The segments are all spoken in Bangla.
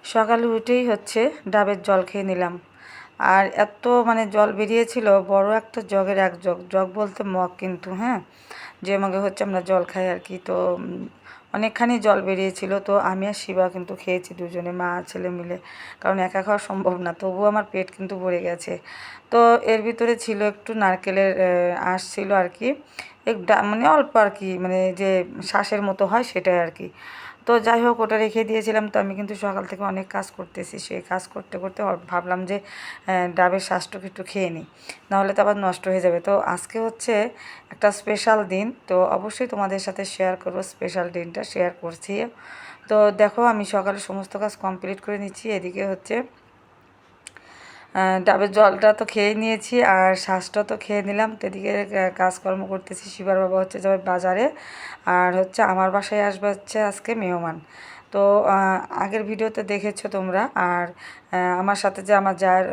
সকালে উঠেই হচ্ছে ডাবের জল খেয়ে নিলাম। আর এত মানে জল বেরিয়েছিল, বড় একটা জগের এক জগ, জগ বলতে মগ কিন্তু, হ্যাঁ, যে মগে হচ্ছে আমরা জল খাই আর কি। তো অনেকখানি জল বেরিয়েছিল। তো আমি আর শিবা কিন্তু খেয়েছি দুজনে, মা ছেলে মিলে, কারণ একা খাওয়া সম্ভব না। তবুও আমার পেট কিন্তু ভরে গেছে। তো এর ভিতরে ছিল একটু নারকেলের আঁশ ছিল আর কি, মানে অল্প আর কি, মানে যে শ্বাসের মতো হয় সেটাই আর কি। তো যাই হোক, ওটা রেখে দিয়েছিলাম। তো আমি কিন্তু সকাল থেকে অনেক কাজ করতেছি, সেই কাজ করতে করতে ভাবলাম যে ডাবের শ্বাসটুকু একটু খেয়ে নিই, নাহলে তো আবার নষ্ট হয়ে যাবে। তো আজকে হচ্ছে একটা স্পেশাল দিন, তো অবশ্যই তোমাদের সাথে শেয়ার করবো, স্পেশাল দিনটা শেয়ার করছি। তো দেখো, আমি সকালে সমস্ত কাজ কমপ্লিট করে নিচ্ছি। এদিকে হচ্ছে ডাবের জলটা তো খেয়ে নিয়েছি, আর শ্বাসটা তো খেয়ে নিলাম। তো এদিকে কাজকর্ম করতেছি। শিবার বাবা হচ্ছে যাবে বাজারে, আর হচ্ছে আমার বাসায় আসবে হচ্ছে আজকে মেহমান। তো আগের ভিডিওতে দেখেছো তোমরা। আর আমার সাথে যে আমার যার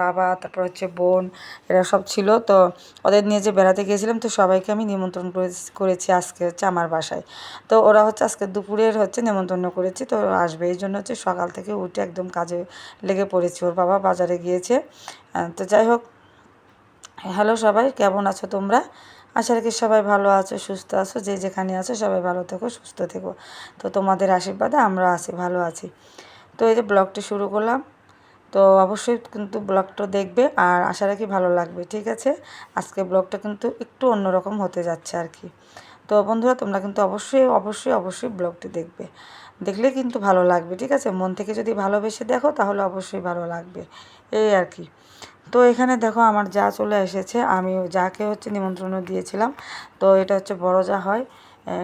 বাবা, তারপর হচ্ছে বোন, এরা সব ছিল। তো ওদের নিয়ে যে বেড়াতে গিয়েছিলাম, তো সবাইকে আমি নিমন্ত্রণ করেছি আজকে হচ্ছে আমার বাসায়। তো ওরা হচ্ছে আজকে দুপুরের হচ্ছে নেমন্তন্ন করেছি, তো আসবে। এই জন্য হচ্ছে সকাল থেকে উঠে একদম কাজে লেগে পড়েছি। ওর বাবা বাজারে গিয়েছে। তো যাই হোক, হ্যালো সবাই, কেমন আছো তোমরা? আশা রাখি সবাই ভালো আছো, সুস্থ আছো। যে যেখানে আছো সবাই ভালো থেকো, সুস্থ থেকো। তো তোমাদের আশীর্বাদে আমরা আছি, ভালো আছি। তো এই যে ব্লগটি শুরু করলাম। তো অবশ্যই কিন্তু ব্লগটা দেখবে, আর আশা রাখি ভালো লাগবে, ঠিক আছে? আজকে ব্লগটা কিন্তু একটু অন্যরকম হতে যাচ্ছে আর কি। তো বন্ধুরা, তোমরা কিন্তু অবশ্যই অবশ্যই অবশ্যই ব্লগটি দেখবে, দেখলে কিন্তু ভালো লাগবে, ঠিক আছে? মন থেকে যদি ভালোবেসে দেখো তাহলে অবশ্যই ভালো লাগবে, এই আর কি। তো এখানে দেখো, আমার যা চলে এসেছে। আমি যাকে হচ্ছে নিমন্ত্রণ দিয়েছিলাম, তো এটা হচ্ছে বড় যা হয়,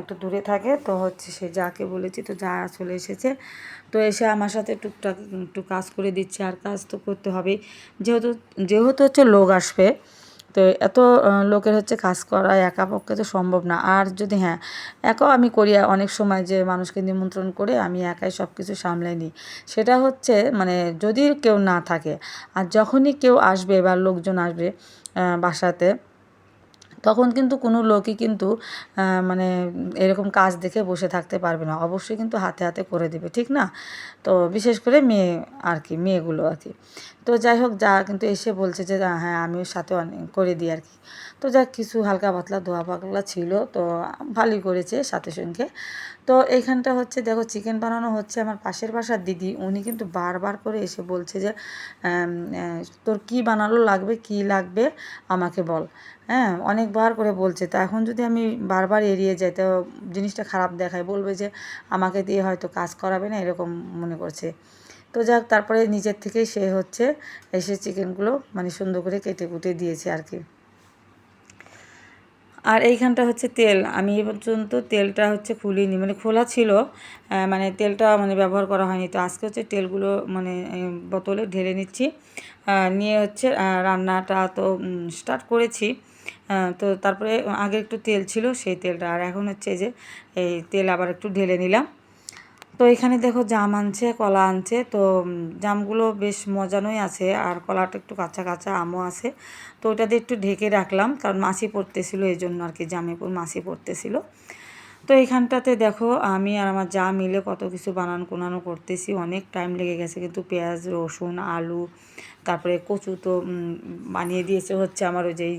একটু দূরে থাকে। তো হচ্ছে সে যাকে বলেছি, তো যা চলে এসেছে। তো এসে আমার সাথে টুকটাক একটু কাজ করে দিচ্ছে, আর কাজ তো করতে হবেই, যেহেতু যেহেতু হচ্ছে লোক আসবে। তো এত লোকের হচ্ছে কাজ করা একা পক্ষে তো সম্ভব না। আর যদি, হ্যাঁ, একাও আমি করি অনেক সময়, যে মানুষকে নিমন্ত্রণ করে আমি একাই সব কিছু সামলাই নিই। সেটা হচ্ছে মানে যদি কেউ না থাকে। আর যখনই কেউ আসবে বা লোকজন আসবে বাসাতে, তখন কিন্তু কোনো লোকই কিন্তু মানে এরকম কাজ দেখে বসে থাকতে পারবে না, অবশ্যই কিন্তু হাতে হাতে করে দেবে, ঠিক না? তো বিশেষ করে মেয়ে আর কি, মেয়েগুলো আর কি। তো যাই হোক, যা কিন্তু এসে বলছে যে হ্যাঁ, আমিও সাথে অনেক করে দিই আর কি। তো যাক, কিছু হালকা পাতলা ধোয়া পাতলা ছিল, তো ভালোই করেছে সাথে সঙ্গে। তো এইখানটা হচ্ছে দেখো, চিকেন বানানো হচ্ছে। আমার পাশের বাসার দিদি, উনি কিন্তু বারবার করে এসে বলছে যে তোর কী বানালো লাগবে, কী লাগবে আমাকে বল। হ্যাঁ, অনেকবার করে বলছে। তো এখন যদি আমি বারবার এড়িয়ে যাই, তো জিনিসটা খারাপ দেখায়, বলবে যে আমাকে দিয়ে হয়তো কাজ করাবে না, এরকম মনে করছে। তো যাক, তারপরে নিজের থেকেই সে হচ্ছে এসে চিকেনগুলো মানে সুন্দর করে কেটে কুটে দিয়েছে আর কি। আর এইখানটা হচ্ছে তেল, আমি এ পর্যন্ত তেলটা হচ্ছে খুলিনি, মানে খোলা ছিল, মানে তেলটা মানে ব্যবহার করা হয়নি। তো আজকে হচ্ছে তেলগুলো মানে বোতলে ঢেলে নিচ্ছি, নিয়ে হচ্ছে রান্নাটা তো স্টার্ট করেছি। তো তারপরে আগে একটু তেল ছিল, সেই তেলটা, আর এখন হচ্ছে যে এই তেল আবার একটু ঢেলে নিলাম। তো এখানে দেখো, জাম আনছে, কলা আনছে। তো জামগুলো বেশ মজানোই আছে, আর কলাটা একটু কাঁচা কাঁচা, আমও আছে। তো ওটা দিয়ে একটু ঢেকে রাখলাম, কারণ মাছি পড়তেছিল, এই জন্য আর কি, জামের উপর মাছি পড়তেছিল। তো এইখানটাতে দেখো, আমি আর আমার যা মিলে কত কিছু কোনানো করতেছি, অনেক টাইম লেগে গেছে কিন্তু। পেঁয়াজ, রসুন, আলু, তারপরে কচু তো বানিয়ে দিয়েছে হচ্ছে আমার ওই যেই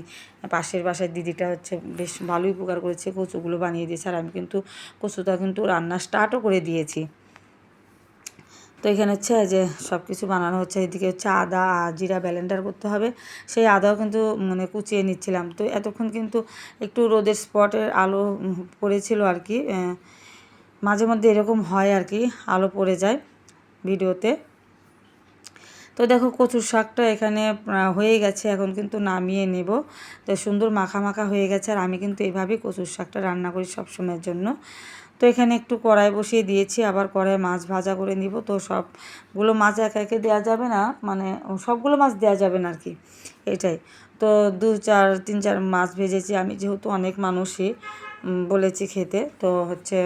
পাশের বাসার দিদিটা, হচ্ছে বেশ ভালোই উপকার করেছে, কচুগুলো বানিয়ে দিয়েছে। আর আমি কিন্তু কচুটা কিন্তু রান্না স্টার্টও করে দিয়েছি। তো এখানে হচ্ছে যে সব কিছু বানানো হচ্ছে। এদিকে হচ্ছে আদা আর জিরা ব্লেন্ডার করতে হবে, সেই আদাও কিন্তু মানে কুচিয়ে নিচ্ছিলাম। তো এতক্ষণ কিন্তু একটু রোদের স্পটের আলো পড়েছিল আর কি, মাঝে মধ্যে এরকম হয় আর কি, আলো পড়ে যায় ভিডিওতে। তো দেখো, কচুর শাকটা এখানে হয়ে গেছে, এখন কিন্তু নামিয়ে নেব। তো সুন্দর মাখা মাখা হয়ে গেছে। আর আমি কিন্তু এইভাবেই কচুর শাকটা রান্না করি সবসময়ের জন্য। তো এখানে একটু কড়াই বসিয়ে দিয়েছি, আবার কড়াই মাছ ভাজা করে নিব। তো সবগুলো মাছ একে একে দেওয়া যাবে না, মানে সবগুলো মাছ দেওয়া যাবে না আর কি, এটাই। তো 3-4 মাছ ভেজেছি আমি, যেহেতু অনেক মানুষই বলেছি খেতে। তো হচ্ছে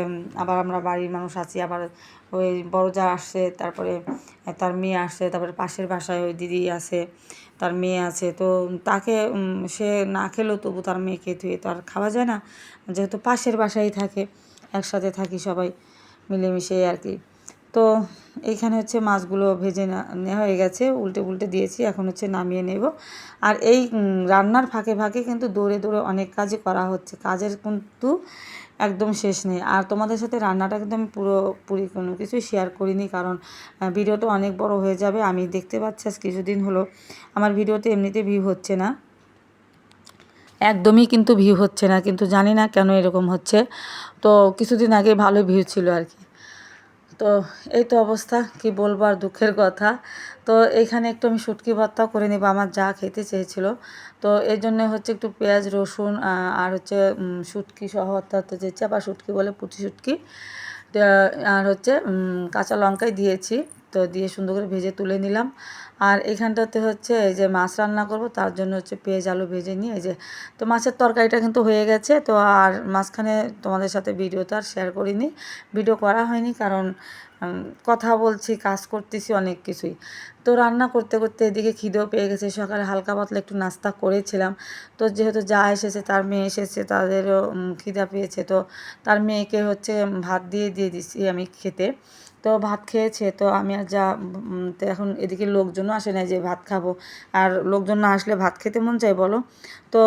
আবার আমরা বাড়ির মানুষ আছি, আবার ওই বড় যা আসছে, তারপরে তার মেয়ে আসছে, তারপরে পাশের বাসায় ওই দিদি আছে, তার মেয়ে আছে। তো তাকে সে না খেলেও তবু তার মেয়েকে ধুয়ে তো আর খাওয়া যায় না, যেহেতু পাশের বাসায় থাকে, একসাথে থাকি সবাই মিলেমিশে আর কি। তো এইখানে হচ্ছে মাছগুলো ভেজে নেওয়া হয়ে গেছে, উল্টে উল্টে দিয়েছি, এখন হচ্ছে নামিয়ে নেব। আর এই রান্নার ফাঁকে ফাঁকে কিন্তু দৌড়ে দৌড়ে অনেক কাজই করা হচ্ছে, কাজের কিন্তু একদম শেষ নেই। আর তোমাদের সাথে রান্নাটা কিন্তু আমি পুরোপুরি কোনো কিছুই শেয়ার করিনি, কারণ ভিডিওটা অনেক বড় হয়ে যাবে। আমি দেখতে পাচ্ছি আজ কিছুদিন হলো আমার ভিডিওতে এমনিতে ভিউ হচ্ছে না, একদমই কিন্তু ভিউ হচ্ছে না, কিন্তু জানি না কেন এরকম হচ্ছে। তো কিছুদিন আগে ভালো ভিউ ছিল আর কি। তো এই তো অবস্থা, কি বলবো আর, দুঃখের কথা। তো এইখানে একটু আমি শুটকি ভর্তাও করে নেবো, আমার যা খেতে চেয়েছিল। তো এই জন্য হচ্ছে একটু পেঁয়াজ রসুন আর হচ্ছে শুটকি সহ, অর্থাৎ যে চাপা শুটকি বলে, পুঁটি শুটকি, আর হচ্ছে কাঁচা লঙ্কাই দিয়েছি। তো দিয়ে সুন্দর করে ভেজে তুলে নিলাম। আর এখানটাতে হচ্ছে এই যে মাছ রান্না করব, তার জন্য হচ্ছে পেঁয়াজ আলু ভেজে নিয়ে এই যে, তো মাছের তরকারিটা কিন্তু হয়ে গেছে। তো আর মাঝখানে তোমাদের সাথে ভিডিওটা আর শেয়ার করিনি, ভিডিও করা হয়নি, কারণ কথা বলছি, কাজ করতেছি অনেক কিছুই। তো রান্না করতে করতে এদিকে খিদেও পেয়ে গেছে, সকালে হালকা পাতলা একটু নাস্তা করেছিলাম। তো যেহেতু যা এসেছে, তার মেয়ে এসেছে, তাদেরও খিদা পেয়েছে, তো তার মেয়েকে হচ্ছে ভাত দিয়ে দিচ্ছি আমি খেতে। তো ভাত খেয়েছে, তো আমি আর যা তো এখন এদিকে লোকজনও আসে না যে ভাত খাবো, আর লোকজন না আসলে ভাত খেতে মন চাই বলো। তো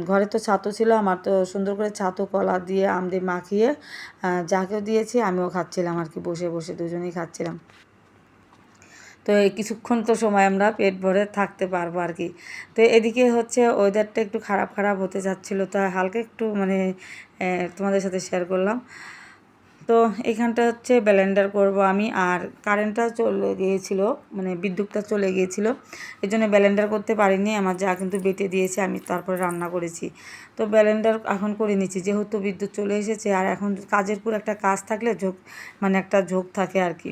ঘরে তো ছাতু ছিল আমার, তো সুন্দর করে ছাতু কলা দিয়ে আম দিয়ে মাখিয়ে যাকেও দিয়েছি, আমিও খাচ্ছিলাম আর কি, বসে বসে দুজনেই খাচ্ছিলাম। তো এই কিছুক্ষণ তো সময় আমরা পেট ভরে থাকতে পারবো আর কি। তো এদিকে হচ্ছে ওয়েদারটা একটু খারাপ খারাপ হতে যাচ্ছিলো, তো হালকা একটু মানে তোমাদের সাথে শেয়ার করলাম। তো এখানটা হচ্ছে ব্লেন্ডার করব আমি, আর কারেন্টটা চলে গিয়েছিল, মানে বিদ্যুৎটা চলে গিয়েছিল, এই জন্য ব্লেন্ডার করতে পারিনি। আমার যা কিন্তু বেটে দিয়েছে, আমি তারপরে রান্না করেছি। তো ব্লেন্ডার এখন করে নিচ্ছি, যেহেতু বিদ্যুৎ চলে এসেছে। আর এখন কাজের পর একটা কাজ থাকলে মানে একটা ঝোঁক থাকে আর কি।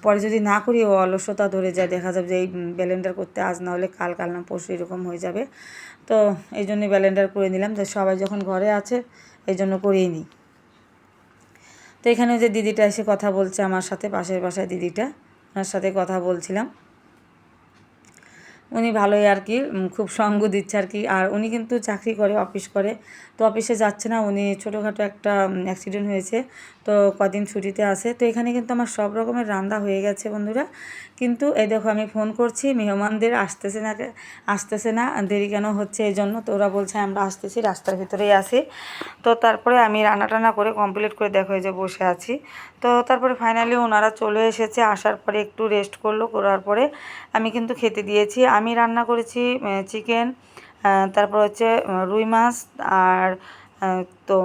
পরে যদি না করি ও অলসতা ধরে যায়, দেখা যাবে যে এই ব্লেন্ডার করতে আজ না হলে কাল, কাল না পরশু এরকম হয়ে যাবে। তো এই জন্যই ব্লেন্ডার করে নিলাম, যে সবাই যখন ঘরে আছে এই জন্য করেই নিই। তো এখানে যে দিদিটা এসে কথা বলছে আমার সাথে, পাশের বাসায় দিদিটা, ওনার সাথে কথা বলছিলাম। উনি ভালোই আর কি, খুব সঙ্গ দিচ্ছে আর কি। আর উনি কিন্তু চাকরি করে, অফিস করে, তো অফিসে যাচ্ছে না উনি, ছোটোখাটো একটা অ্যাক্সিডেন্ট হয়েছে, তো কদিন ছুটিতে আসে। তো এখানে কিন্তু আমার সব রকমের রান্না হয়ে গেছে বন্ধুরা। কিন্তু এই দেখো আমি ফোন করছি, মেহমানদের আসতেছে না, দেরি কেন হচ্ছে এই জন্য। তো ওরা বলছে আমরা আসতেছি, রাস্তার ভিতরেই আসি। তো তারপরে আমি রান্না টান্না করে কমপ্লিট করে দেখো এই যে বসে আছি। তো তারপরে ফাইনালি ওনারা চলে এসেছে, আসার পরে একটু রেস্ট করলো, করার পরে আমি কিন্তু খেতে দিয়েছি। আমি রান্না করেছি চিকেন, তারপর হচ্ছে রুই মাছ, আর তো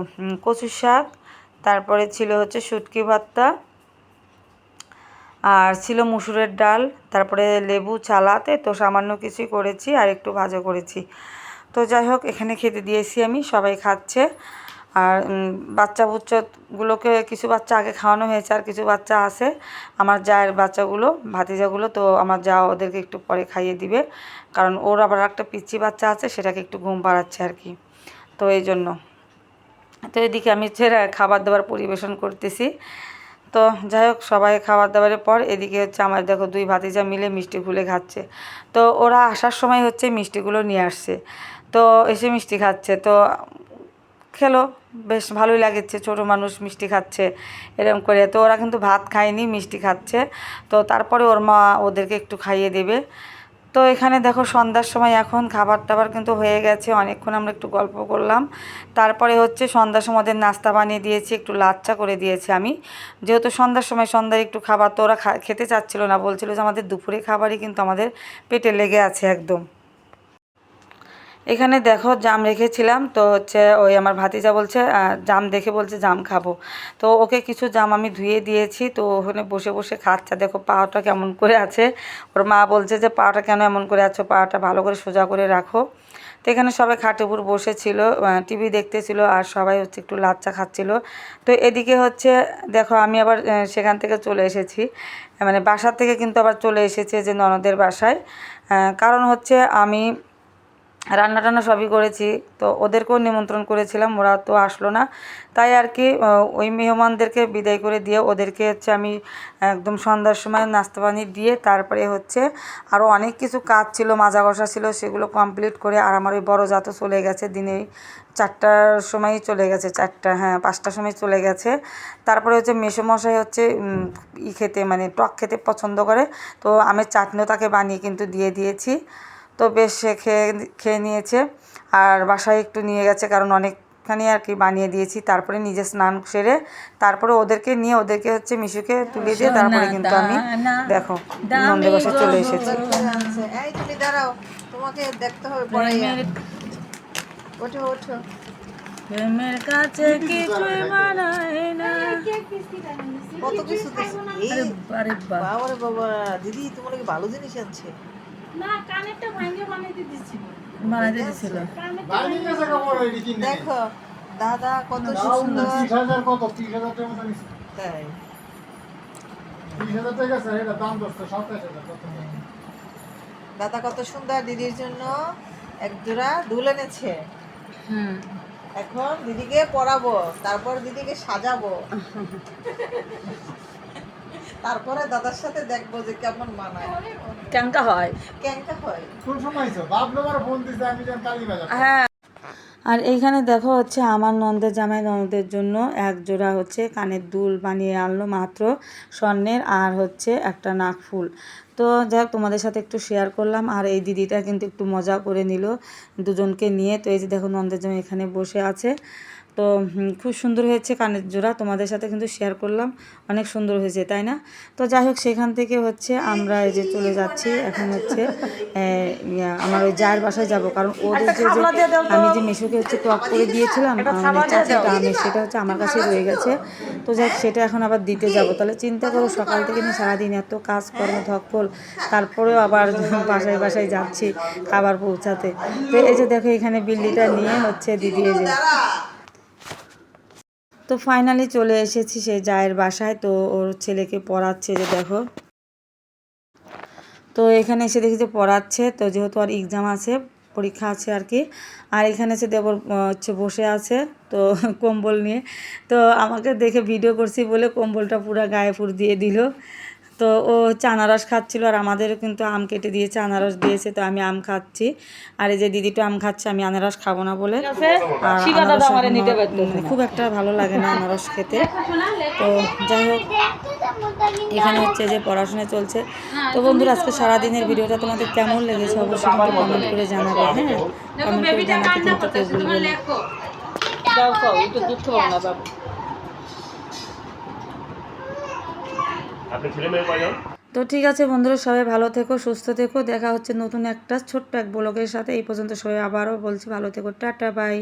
কচু শাক, তারপরে ছিল হচ্ছে শুটকি ভর্তা, আর ছিল মুসুরের ডাল, তারপরে লেবু চালাতে, তো সামান্য কিছুই করেছি, আর একটু ভাজা করেছি। তো যাই হোক, এখানে খেতে দিয়েছি আমি, সবাই খাচ্ছে। আর বাচ্চাগুলোকে কিছু বাচ্চা আগে খাওয়ানো হয়েছে, আর কিছু বাচ্চা আছে আমার জায়ের বাচ্চাগুলো, ভাতিজাগুলো, তো আমার যা ওদেরকে একটু পরে খাইয়ে দিবে, কারণ ওর আবার একটা পিচ্চি বাচ্চা আছে, সেটাকে একটু ঘুম পাড়াচ্ছে আর কি। তো এই জন্য, তো এদিকে আমি হচ্ছে খাবার দাবার পরিবেশন করতেছি। তো যাই হোক, সবাই খাবার দাবারের পর এদিকে হচ্ছে আমার দেখো দুই ভাতিজা মিলে মিষ্টি খুলে খাচ্ছে। তো ওরা আসার সময় হচ্ছে মিষ্টিগুলো নিয়ে আসছে, তো এসে মিষ্টি খাচ্ছে। তো খেলো, বেশ ভালোই লাগছে, ছোটো মানুষ মিষ্টি খাচ্ছে এরকম করে। তো ওরা কিন্তু ভাত খায়নি, মিষ্টি খাচ্ছে। তো তারপরে ওর মা ওদেরকে একটু খাইয়ে দেবে। তো এখানে দেখো সন্ধ্যার সময় এখন খাবার টাবার কিন্তু হয়ে গেছে, অনেকক্ষণ আমরা একটু গল্প করলাম। তারপরে হচ্ছে সন্ধ্যার সময় ওদের নাস্তা বানিয়ে দিয়েছি, একটু লাচ্চা করে দিয়েছি আমি, যেহেতু সন্ধ্যার সময় সন্ধ্যার একটু খাবার, তো ওরা খেতে চাচ্ছিলো না, বলছিল যে আমাদের দুপুরে খাবারই কিন্তু আমাদের পেটে লেগে আছে একদম। এখানে দেখো জাম রেখেছিলাম, তো হচ্ছে ওই আমার ভাতিজা বলছে জাম দেখে বলছে জাম খাবো। তো ওকে কিছু জাম আমি ধুয়ে দিয়েছি, তো ওখানে বসে বসে খাচ্ছে। দেখো পাটা কেমন করে আছে, ওর মা বলছে যে পাটা কেন এমন করে আছো, পাটা ভালো করে সোজা করে রাখো। তো এখানে সবাই খাটের উপর বসেছিল, টিভি দেখতেছিল, আর সবাই হচ্ছে একটু লাচ্চা খাচ্ছিল। তো এদিকে হচ্ছে দেখো আমি আবার সেখান থেকে চলে এসেছি, মানে বাসার থেকে কিন্তু আবার চলে এসেছে যে ননদের বাসায়। কারণ হচ্ছে আমি রান্না টান্না সবই করেছি। তো ওদেরকেও নিমন্ত্রণ করেছিলাম, ওরা তো আসলো না, তাই আর কি ওই মেহমানদেরকে বিদায় করে দিয়ে ওদেরকে হচ্ছে আমি একদম সন্ধ্যার সময় নাস্তা পানি দিয়ে তারপরে হচ্ছে আরও অনেক কিছু কাজ ছিল, মাজা ঘষা ছিল, সেগুলো কমপ্লিট করে আর আমার ওই বড় যা তো চলে গেছে দিনে 4টার সময়ই চলে গেছে, 4টা হ্যাঁ 5টার সময় চলে গেছে। তারপরে হচ্ছে মেসোমশাই হচ্ছে খেতে মানে টক খেতে পছন্দ করে, তো আমের চাটনিও তাকে বানিয়ে কিন্তু দিয়ে দিয়েছি। তো বেশ সে খেয়ে খেয়ে নিয়েছে আর বাসায় একটু নিয়ে গেছে, কারণ অনেকখানি আর কি বানিয়ে দিয়েছি। তারপরে নিজে স্নান সেরে তারপরে ওদেরকে নিয়ে ওদেরকে হচ্ছে মিশুকে তুলে দিয়ে তারপরে কিন্তু আমি দেখো নন্দের বাসায় চলে এসেছি। এই তুমি দাঁড়াও, তোমাকে দেখতে হবে পরে। ওঠো ওঠো। প্রেমের কাছে কিছুই মানায় না। কত কিছু বাবারে বাবা, দিদি তোমার কি ভালো জিনিস আনছে? না, কানেরটা ভাঙে বানাইতে দিছিল। বানাইতে দিছিল। দেখো দাদা কত সুন্দর। 30,000 কত 30,000 টাকা মতো নিছে। তাই 30,000 টাকা স্যার, এটা দাম দস্ত 27,000 কত। দাদা কত সুন্দর দিদির জন্য এক জোড়া দুল এনেছে। এখন দিদিকে পরাবো, তারপর দিদিকে সাজাবো, তারপরে দাদার সাথে দেখবো যে কেমন মানায়, কেমনটা হয়। কেমনটা হয়। কোন সময় আইছো? বাবলু আমার ফোন দিছে, আমি যেন কালীবাজার। হ্যাঁ, আর এইখানে দেখো হচ্ছে আমার ননদের জামাই ননদের জন্য এক জোড়া হচ্ছে কানের দুল বানিয়ে আনলো মাত্র স্বর্ণের, আর হচ্ছে একটা নাকফুল। তো যাই হোক তোমাদের সাথে একটু শেয়ার করলাম। আর এই দিদিটা কিন্তু একটু মজা করে নিল দুজনকে নিয়ে। তো এই যে দেখো ননদের জামাই এখানে বসে আছে। তো খুব সুন্দর হয়েছে কানের জোড়া, তোমাদের সাথে কিন্তু শেয়ার করলাম, অনেক সুন্দর হয়েছে তাই না? তো যাই হোক সেখান থেকে হচ্ছে আমরা এই যে চলে যাচ্ছি এখন হচ্ছে আমার ওই জায়ের বাসায় যাব, কারণ ওদের যে আমি যে মেশোকে হচ্ছে টক করে দিয়েছিলাম চাচিটা আমি, সেটা হচ্ছে আমার কাছে রয়ে গেছে। তো যাই হোক সেটা এখন আবার দিতে যাব। তাহলে চিন্তা করো সকাল থেকে নিয়ে সারাদিন এত কাজকর্ম ধকল, তারপরেও আবার বাসায় বাসায় যাচ্ছি খাবার পৌঁছাতে। তো এই যে দেখো এখানে বিল্লিটা নিয়ে হচ্ছে দিদি এই যে। তো ফাইনালি চলে এসেছি সেই জায়ের বাসায়। তো ওর ছেলেকে পড়াচ্ছে যে দেখো। তো এখানে এসে দেখি যে পড়াচ্ছে, তো যেহেতু আর এক্সাম আছে পরীক্ষা আছে আর কি। আর এখানে এসে দেবর হচ্ছে বসে আছে তো কম্বল নিয়ে। তো আমাকে দেখে ভিডিও করছি বলে কম্বলটা পুরো গায়ে পুর দিয়ে দিল। তো ও হচ্ছে আনারস খাচ্ছিলো, আর আমাদেরও কিন্তু আম কেটে দিয়েছে, আনারস দিয়েছে, তো আমি আম খাচ্ছি। আর এই যে দিদিটা আম খাচ্ছে, আমি আনারস খাবো না বলে। আর খুব একটা ভালো লাগে না আনারস খেতে। তো যাই হোক এখানে হচ্ছে যে পড়াশোনা চলছে। তো বন্ধুরা আজকে সারাদিনের ভিডিওটা তোমাদের কেমন লেগেছে অবশ্যই কিন্তু কমেন্ট করে জানাবে। হ্যাঁ, কমেন্ট করে জানাতে কিন্তু কেউ ভুলবে না। তো ঠিক আছে বন্ধুরা, সবাই ভালো থেকো, সুস্থ থেকো। দেখা হচ্ছে নতুন একটা ছোট্ট এক ব্লগের সাথে। এই পর্যন্ত সবাই আবারও বলছি ভালো থেকো, টাটা বাই।